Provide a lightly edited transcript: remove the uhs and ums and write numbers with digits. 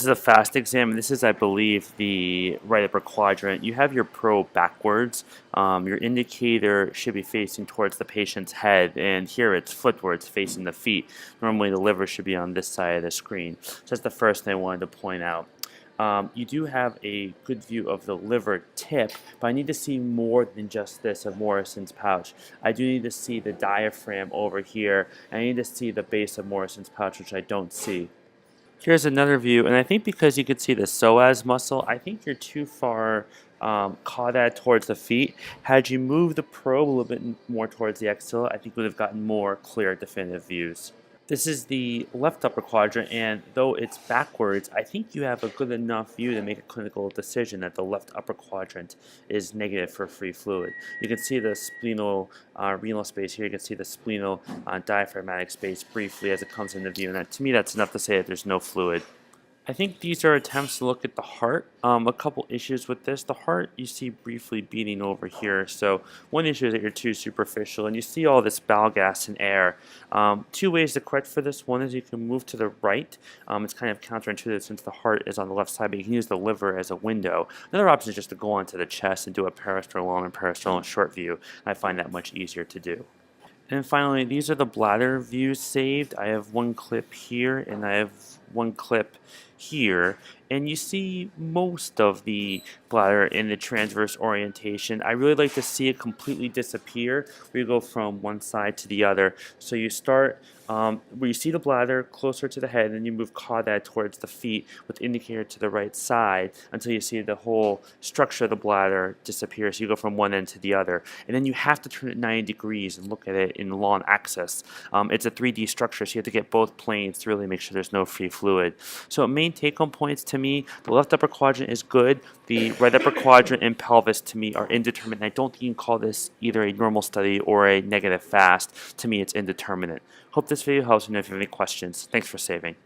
is a fast exam, and this is, I believe, the right upper quadrant. You have your probe backwards. Your indicator should be facing towards the patient's head, and here it's footwards, facing the feet. Normally, the liver should be on this side of the screen. So that's the first thing I wanted to point out. You do have a good view of the liver tip, but I need to see more than just this of Morrison's pouch. I do need to see the diaphragm over here, and I need to see the base of Morrison's pouch, which I don't see. Here's another view, and I think because you could see the psoas muscle, I think you're too far caudate towards the feet. Had you moved the probe a little bit more towards the axilla, I think we would have gotten more clear, definitive views. This is the left upper quadrant, and though it's backwards, I think you have a good enough view to make a clinical decision that the left upper quadrant is negative for free fluid. You can see the spleno renal space here. You can see the spleno diaphragmatic space briefly as it comes into view, and that, to me that's enough to say that there's no fluid. I think these are attempts to look at the heart. A couple issues with this. The heart you see briefly beating over here. So one issue is that you're too superficial, and you see all this bowel gas and air. Two ways to correct for this. One is you can move to the right. It's kind of counterintuitive since the heart is on the left side, but you can use the liver as a window. Another option is just to go onto the chest and do a parasternal long and parasternal short view. And I find that much easier to do. And finally, these are the bladder views saved. I have one clip here, and I have one clip here, and you see most of the bladder in the transverse orientation. I really like to see it completely disappear where you go from one side to the other. So you start where you see the bladder closer to the head, and then you move caudate towards the feet with indicator to the right side until you see the whole structure of the bladder disappear. So you go from one end to the other, and then you have to turn it 90 degrees and look at it in long axis. It's a 3D structure, so you have to get both planes to really make sure there's no free fluid. So main take-home points to me: the left upper quadrant is good. The right upper quadrant and pelvis to me are indeterminate. I don't think you can call this either a normal study or a negative fast. To me, it's indeterminate. Hope this video helps. And if you have any questions, thanks for saving.